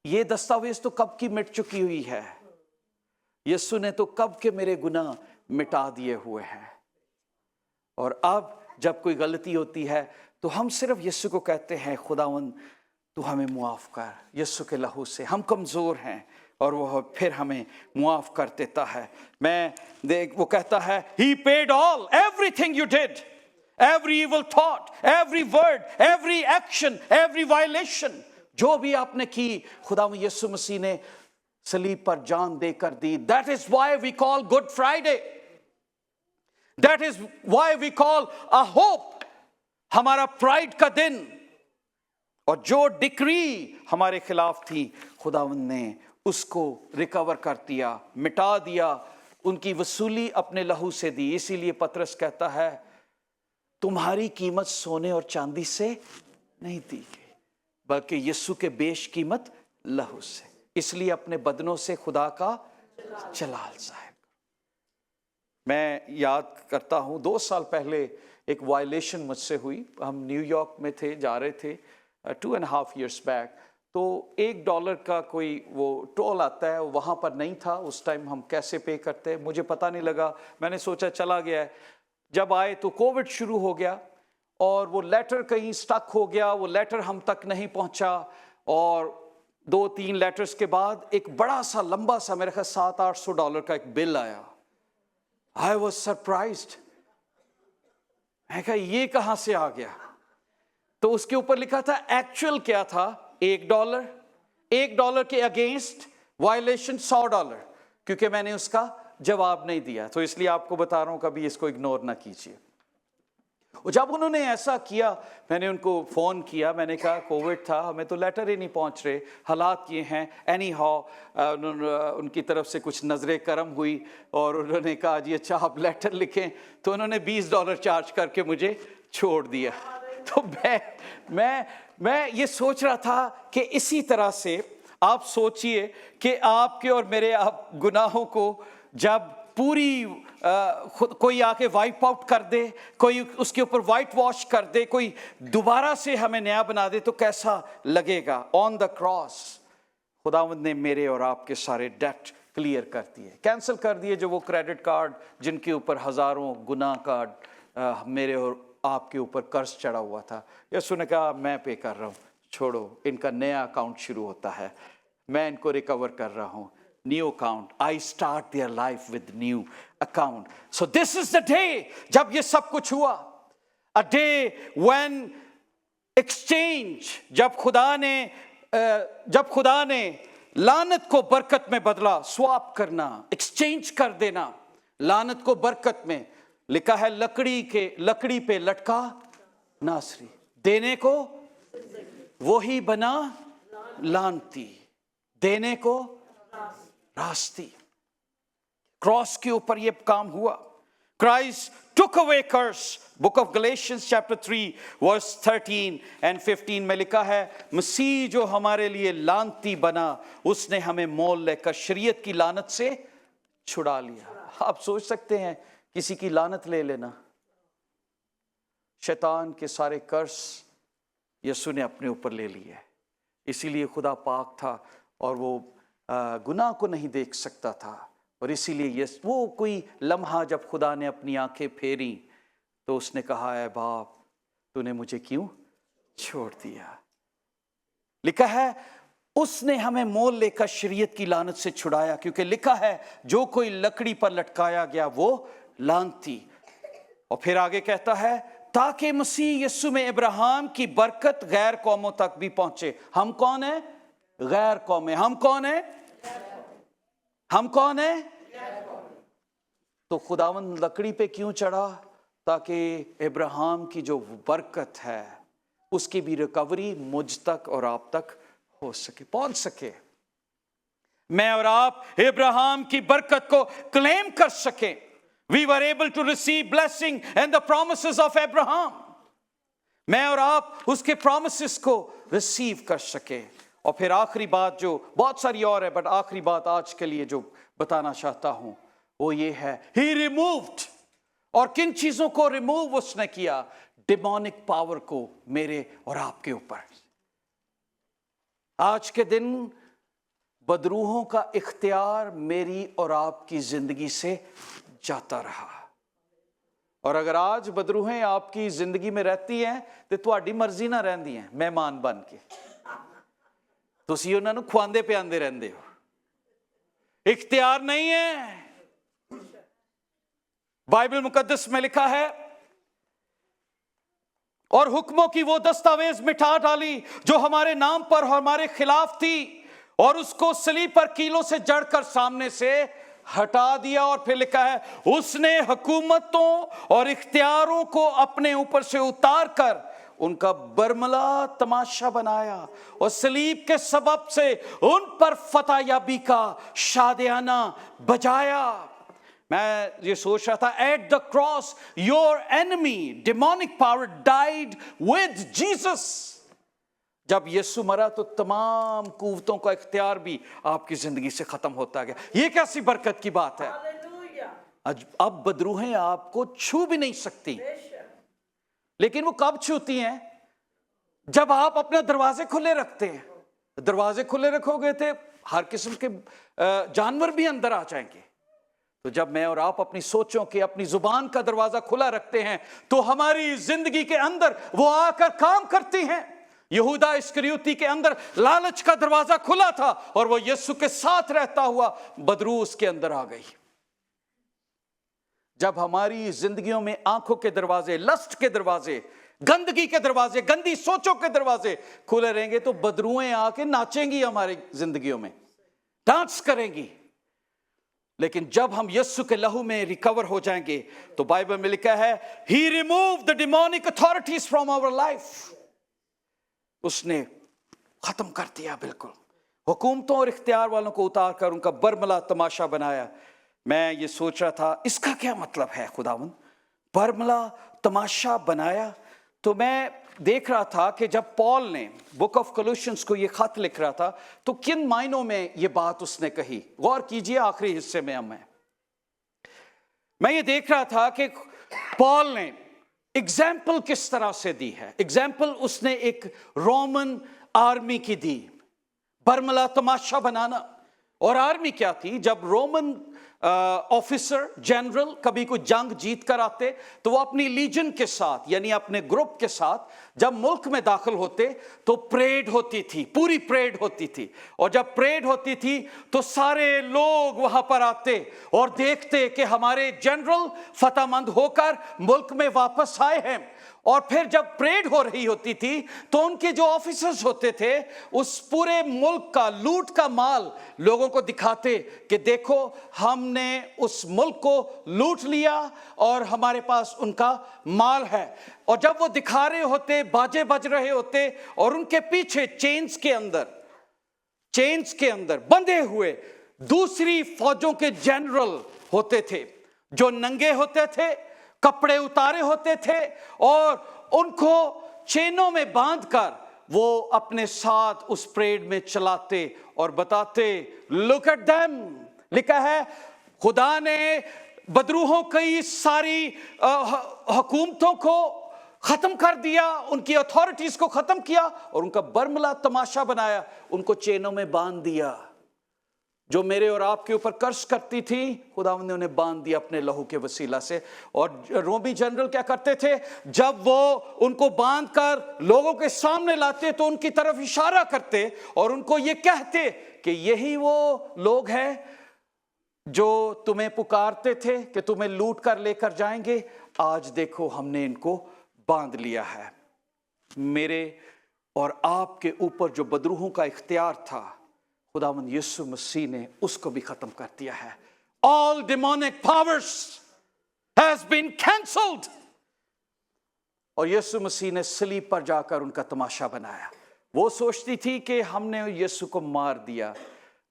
یہ دستاویز تو کب کی مٹ چکی ہوئی ہے، یسوع نے تو کب کے میرے گناہ مٹا دیے ہوئے ہیں۔ اور اب جب کوئی غلطی ہوتی ہے تو ہم صرف یسوع کو کہتے ہیں خداوند تو ہمیں معاف کر، یسوع کے لہو سے ہم کمزور ہیں اور وہ پھر ہمیں معاف کر دیتا ہے۔ وہ کہتا ہے He paid all, everything you did, every evil thought, every word, every action, every violation، جو بھی آپ نے کی خداوند یسوع مسیح نے صلیب پر جان دے کر دی۔ That is why we call Good Friday. That is why we call a hope، ہمارا پرائڈ کا دن۔ اور جو ڈکری ہمارے خلاف تھی خداوند نے اس کو ریکور کر دیا، مٹا دیا، ان کی وصولی اپنے لہو سے دی۔ اسی لیے پطرس کہتا ہے تمہاری قیمت سونے اور چاندی سے نہیں دی گئی بلکہ یسوع کے بیش قیمت لہو سے، اس لیے اپنے بدنوں سے خدا کا جلال ظاہر۔ میں یاد کرتا ہوں 2 سال پہلے ایک وائلیشن مجھ سے ہوئی، ہم نیو یارک میں تھے، جا رہے تھے 2.5 years بیک، تو $1 کا کوئی وہ ٹول آتا ہے، وہاں پر نہیں تھا اس ٹائم، ہم کیسے پے کرتے مجھے پتہ نہیں لگا، میں نے سوچا چلا گیا ہے۔ جب آئے تو کووڈ شروع ہو گیا اور وہ لیٹر کہیں سٹک ہو گیا، وہ لیٹر ہم تک نہیں پہنچا، اور 2-3 لیٹرز کے بعد ایک بڑا سا لمبا سا میرے خیال $700-800 کا ایک بل آیا۔ I was surprised، میں کہا یہ کہاں سے آ گیا؟ تو اس کے اوپر لکھا تھا ایکچوئل کیا تھا $1 کے اگینسٹ وائلیشن $100، کیونکہ میں نے اس کا جواب نہیں دیا، تو اس لیے آپ کو بتا رہا ہوں کبھی اس کو اگنور نہ کیجیے۔ اور جب انہوں نے ایسا کیا میں نے ان کو فون کیا، میں نے کہا کووڈ تھا، ہمیں تو لیٹر ہی نہیں پہنچ رہے، حالات یہ ہیں۔ اینی ہاؤ ان کی طرف سے کچھ نظر کرم ہوئی اور انہوں نے کہا جی اچھا آپ لیٹر لکھیں، تو انہوں نے $20 چارج کر کے مجھے چھوڑ دیا۔ تو میں یہ سوچ رہا تھا کہ اسی طرح سے آپ سوچئے کہ آپ کے اور میرے گناہوں کو جب پوری کوئی آ کے وائپ آؤٹ کر دے، کوئی اس کے اوپر وائٹ واش کر دے، کوئی دوبارہ سے ہمیں نیا بنا دے تو کیسا لگے گا۔ آن دا کراس خداوند نے میرے اور آپ کے سارے ڈیٹ کلیئر کر دیے، کینسل کر دیے، جو وہ کریڈٹ کارڈ جن کے اوپر ہزاروں گناہ کا میرے اور آپ کے اوپر قرض چڑھا ہوا تھا۔ یسوع نے کہا میں پے کر رہا ہوں، چھوڑو، ان کا نیا اکاؤنٹ شروع ہوتا ہے، میں ان کو ریکور کر رہا ہوں، new account, I start their life with new account. So this is the day جب یہ سب کچھ ہوا، a day when exchange، جب خدا نے لعنت کو برکت میں بدلا، سواپ کرنا، ایکسچینج کر دینا، لعنت کو برکت میں۔ لکھا ہے لکڑی پہ لٹکا ناصری، دینے کو وہی بنا لعنتی، دینے کو راستی۔ کراس کے اوپر یہ کام ہوا۔ Christ took away curse. Book of Galatians chapter 3 verse 13 and 15 میں لکھا ہے مسیح جو ہمارے لیے لعنتی بنا، اس نے ہمیں مول لے کر شریعت کی لعنت سے چھڑا لیا۔ آپ سوچ سکتے ہیں کسی کی لعنت لے لینا، شیطان کے سارے کرس یسوع نے اپنے اوپر لے لیے۔ اسی لیے خدا پاک تھا اور وہ گناہ کو نہیں دیکھ سکتا تھا، اور اسی لیے وہ کوئی لمحہ جب خدا نے اپنی آنکھیں پھیری تو اس نے کہا اے باپ تو نے مجھے کیوں چھوڑ دیا۔ لکھا ہے اس نے ہمیں مول لے کر شریعت کی لعنت سے چھڑایا، کیونکہ لکھا ہے جو کوئی لکڑی پر لٹکایا گیا وہ لعنتی۔ اور پھر آگے کہتا ہے تاکہ مسیح یسوع میں ابراہیم کی برکت غیر قوموں تک بھی پہنچے۔ ہم کون ہیں؟ غیر قومیں۔ ہم کون ہیں؟ ہم کون ہیں؟ تو خداوند لکڑی پہ کیوں چڑھا؟ تاکہ ابراہیم کی جو برکت ہے اس کی بھی ریکوری مجھ تک اور آپ تک ہو سکے، پہنچ سکے، میں اور آپ ابراہیم کی برکت کو کلیم کر سکیں۔ We were able to receive blessing and the promises of Abraham. میں اور آپ اس کے promises کو ریسیو کر سکیں۔ اور پھر آخری بات جو بہت ساری اور ہے، بٹ آخری بات آج کے لیے جو بتانا چاہتا ہوں وہ یہ ہے He removed، اور کن چیزوں کو ریموو اس نے کیا؟ ڈیمونک پاور کو میرے اور آپ کے اوپر۔ آج کے دن बदरूहों का इख्तियार मेरी और आपकी जिंदगी से जाता रहा। और अगर आज बदरूहें आपकी जिंदगी में रहती हैं तो ਤੁਹਾਡੀ ਮਰਜ਼ੀ ਨਾਲ ਰਹਿੰਦੀਆਂ ਮਹਿਮਾਨ ਬਣ ਕੇ, ਤੁਸੀਂ ਉਹਨਾਂ ਨੂੰ ਖਵਾਉਂਦੇ ਪਿਆਉਂਦੇ ਰਹਿੰਦੇ ਹੋ, इख्तियार नहीं है। बाइबल मुकद्दस में लिखा है, और हुक्मों की वो दस्तावेज मिटा डाली जो हमारे नाम पर हमारे खिलाफ थी, और उसको सलीब पर कीलों से जड़कर सामने से हटा दिया। और फिर लिखा है, उसने हुकूमतों और इख्तियारों को अपने ऊपर से उतार कर उनका बरमला तमाशा बनाया, और सलीब के सबब से उन पर फतहयाबी का शादियाना बजाया। मैं ये सोच रहा था, at the cross your enemy demonic power died with Jesus. जब यीशु मरा तो तमाम कुव्वतों का इख्तियार भी आपकी जिंदगी से खत्म होता गया। ये कैसी बरकत की बात है। अब बदरूहें आपको छू भी नहीं सकती, लेकिन वो कब छूती हैं? जब आप अपने दरवाजे खुले रखते हैं। दरवाजे खुले रखोगे थे हर किस्म के जानवर भी अंदर आ जाएंगे। तो जब मैं और आप अपनी सोचों के, अपनी जुबान का दरवाजा खुला रखते हैं तो हमारी जिंदगी के अंदर वो आकर काम करती हैं। यहूदा इस्करियोती के अंदर लालच का दरवाजा खुला था और वो यीशु के साथ रहता हुआ बदरू उसके अंदर आ गई। जब हमारी जिंदगियों में आंखों के दरवाजे, लस्ट के दरवाजे, गंदगी के दरवाजे, गंदी सोचों के दरवाजे खुले रहेंगे तो बदरूएं आके नाचेंगी हमारी जिंदगियों में, डांस करेंगी। लेकिन जब हम यीशु के लहू में रिकवर हो जाएंगे तो बाइबल में लिखा है, he remove the demonic authorities from our life. उसने खत्म कर दिया बिल्कुल, हुकूमतों और इख्तियार वालों को उतार कर उनका बरमला तमाशा बनाया। मैं ये सोच रहा था इसका क्या मतलब है खुदावंद, बरमला तमाशा बनाया। तो मैं देख रहा था कि जब पॉल ने बुक ऑफ कोलोसियंस को ये खत लिख रहा था तो किन मायनों में ये बात उसने कही, गौर कीजिए आखिरी हिस्से में। मैं ये देख रहा था कि पॉल ने एग्जाम्पल किस तरह से दी है। एग्जाम्पल उसने एक रोमन आर्मी की दी, बरमला तमाशा बनाना। और आर्मी क्या थी, जब रोमन ऑफिसर जनरल कभी कोई जंग जीत कर आते तो वो अपनी लीजन के साथ यानी अपने ग्रुप के साथ जब मुल्क में दाखिल होते तो परेड होती थी, पूरी परेड होती थी। और जब परेड होती थी तो सारे लोग वहां पर आते और देखते कि हमारे जनरल फतहमंद होकर मुल्क में वापस आए हैं। और फिर जब परेड हो रही होती थी तो उनके जो ऑफिसर्स होते थे उस पूरे मुल्क का लूट का माल लोगों को दिखाते कि देखो हमने उस मुल्क को लूट लिया और हमारे पास उनका माल है। और जब वो दिखा रहे होते, बाजे बज रहे होते और उनके पीछे चेन्स के अंदर बंधे हुए दूसरी फौजों के जनरल होते थे जो नंगे होते थे, कपड़े उतारे होते थे और उनको चेनों में बांधकर वो अपने साथ उस परेड में चलाते और बताते, लुक एट देम। लिखा है खुदा ने बदरूहों की सारी हुकूमतों को खत्म कर दिया, उनकी अथॉरिटीज को खत्म किया और उनका बरमला तमाशा बनाया, उनको चेनों में बांध दिया। जो मेरे और आपके ऊपर कर्ज करती थी खुदावंद ने उन्हें बांध दिया अपने लहू के वसीला से। और रोमी जनरल क्या करते थे, जब वो उनको बांधकर लोगों के सामने लाते तो उनकी तरफ इशारा करते और उनको ये कहते कि यही वो लोग हैं जो तुम्हें पुकारते थे कि तुम्हें लूट कर लेकर जाएंगे, आज देखो हमने इनको बांध लिया है। मेरे और आपके ऊपर जो बदरूहों का इख्तियार था खुदावंद यीशु मसीह ने उसको भी खत्म कर दिया है। All demonic powers has been cancelled। और यीशु मसीह ने सलीब पर जाकर उनका तमाशा बनाया। वो सोचती थी कि हमने यीशु को मार दिया,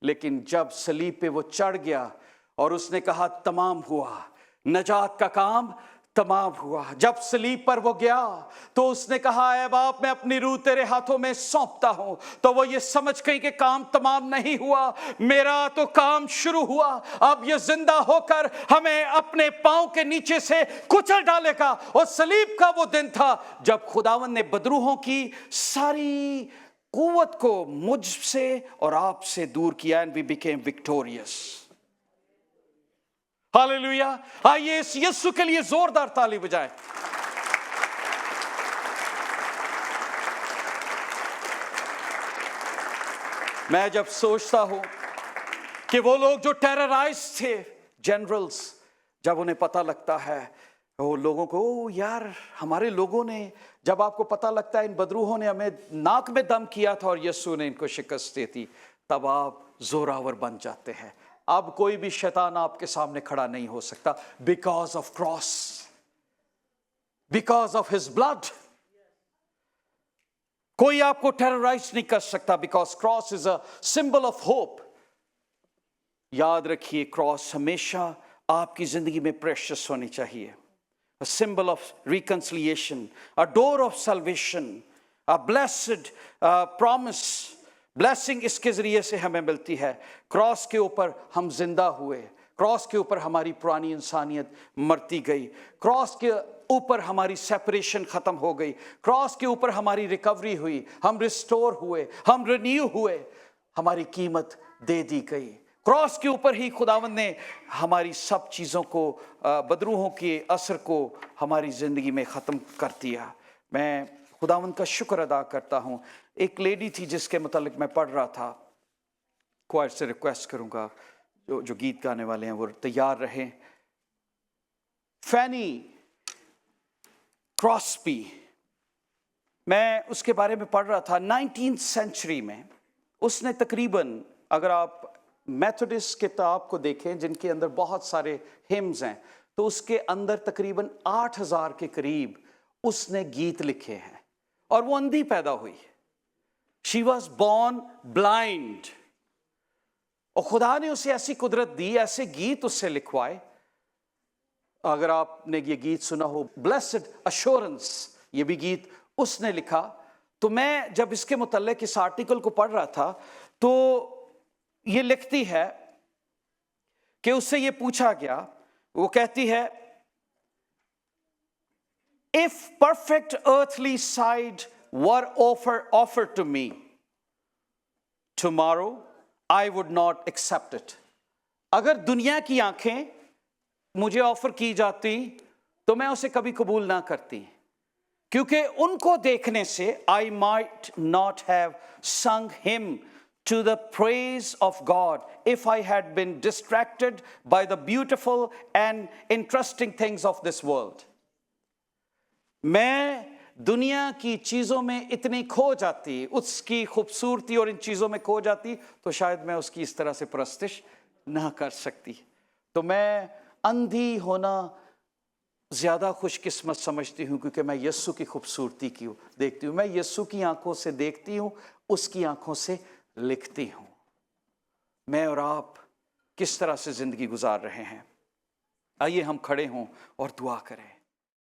लेकिन जब सलीब पे वो चढ़ गया और उसने कहा तमाम हुआ, नजात का काम तमाम हुआ। जब सलीब पर वो गया तो उसने कहा, ऐ बाप मैं अपनी रूह तेरे हाथों में सौंपता हूं। तो वो ये समझ गई कि काम तमाम नहीं हुआ, मेरा तो काम शुरू हुआ। अब ये जिंदा होकर हमें अपने पांव के नीचे से कुचल डालेगा। और सलीब का वो दिन था जब खुदावंद ने बदरूहों की सारी कुव्वत को मुझसे और आपसे दूर किया, and we became victorious. Hallelujah. आइए इस यीशु के लिए जोरदार ताली बजाएं। मैं जब सोचता हूं कि वो लोग जो टेरराइज थे, जनरल्स, जब उन्हें पता लगता है, वो लोगों को, ओ यार हमारे लोगों ने, जब आपको पता लगता है इन बदरूहों ने हमें नाक में दम किया था और यीशु ने इनको शिकस्त दी थी, तब आप जोरावर बन जाते हैं। अब कोई भी शैतान आपके सामने खड़ा नहीं हो सकता, because of cross, because of his blood. कोई आपको टेरराइज नहीं कर सकता, because cross is a symbol of hope. याद रखिए, क्रॉस हमेशा आपकी जिंदगी में प्रेशियस होनी चाहिए। A symbol of reconciliation, a door of salvation, a blessed promise, blessing इसके जरिए से हमें मिलती है। क्रॉस के ऊपर हम जिंदा हुए, क्रॉस के ऊपर हमारी पुरानी इंसानियत मरती गई, क्रॉस के ऊपर हमारी सेपरेशन खत्म हो गई, क्रॉस के ऊपर हमारी रिकवरी हुई, हम रिस्टोर हुए, हम रिन्यू हुए, हमारी कीमत दे दी गई। क्रॉस के ऊपर ही खुदावंद ने हमारी सब चीज़ों को, बदरूहों के असर को हमारी ज़िंदगी में ख़त्म कर दिया। मैं खुदावंद का शुक्र अदा करता हूँ। एक लेडी थी जिसके मुतालिक मैं पढ़ रहा था, क्वायर से रिक्वेस्ट करूँगा जो गीत गाने वाले हैं वो तैयार रहें। फैनी क्रॉस्बी, मैं उसके बारे में पढ़ रहा था। 19th सेंचुरी में उसने तकरीबन, अगर आप मेथोडिस्ट किताब को देखें जिनके अंदर बहुत सारे हिम्स हैं, तो उसके अंदर तकरीबन 8000 के करीब उसने गीत लिखे हैं। और वो अंधी पैदा हुई, शी वॉज बॉर्न ब्लाइंड, और खुदा ने उसे ऐसी कुदरत दी, ऐसे गीत उससे लिखवाए। अगर आपने ये गीत सुना हो, ब्लेस्ड अश्योरेंस, ये भी गीत उसने लिखा। तो मैं जब इसके मुतल्लिक इस आर्टिकल को पढ़ रहा था, तो ये लिखती है कि उससे ये पूछा गया, वो कहती है, if perfect earthly side were offered to me tomorrow, I would not accept it. अगर दुनिया की आंखें मुझे ऑफर की जाती तो मैं उसे कभी कबूल ना करती, क्योंकि उनको देखने से I might not have sung him to the praise of God if I had been distracted by the beautiful and interesting things of this world. मैं दुनिया की चीज़ों में इतनी खो जाती, उसकी खूबसूरती और इन चीज़ों में खो जाती, तो शायद मैं उसकी इस तरह से परस्तिश ना कर सकती। तो मैं अंधी होना ज़्यादा खुशकिस्मत समझती हूँ, क्योंकि मैं यीशु की खूबसूरती की देखती हूँ, मैं यीशु की आंखों से देखती हूँ, उसकी आंखों से लिखती हूँ। मैं और आप किस तरह से ज़िंदगी गुजार रहे हैं? आइए हम खड़े हों और दुआ करें।